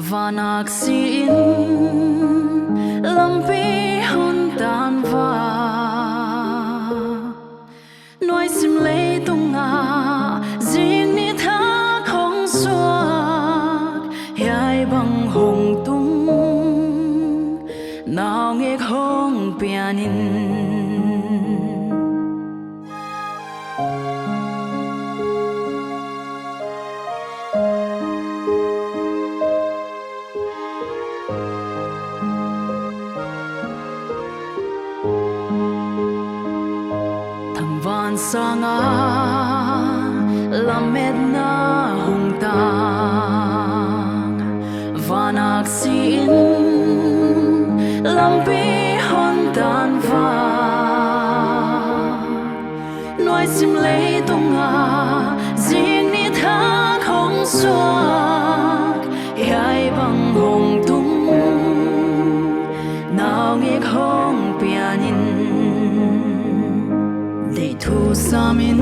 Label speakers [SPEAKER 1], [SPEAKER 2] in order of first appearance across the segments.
[SPEAKER 1] và nạc xin lâm bi hôn tan va nói sim lấy tung ngà riêng ni thác không xoa hai bằng hồng tung nào nghe không pianin van sanga lamet na hung tang vanak sin lampi hon tan va nói sim lấy tonga riêng ni tha không xoa hai bằng hồng tung nào nghe không pianin thu samin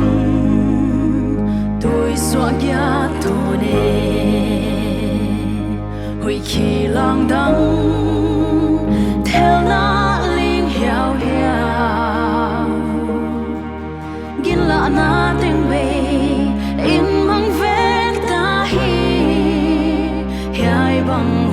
[SPEAKER 1] tôi xóa gia thô nê hồi khi lang đắng theo na linh heo heo gin la na tiếng bê in mang vét ta hi hai bằng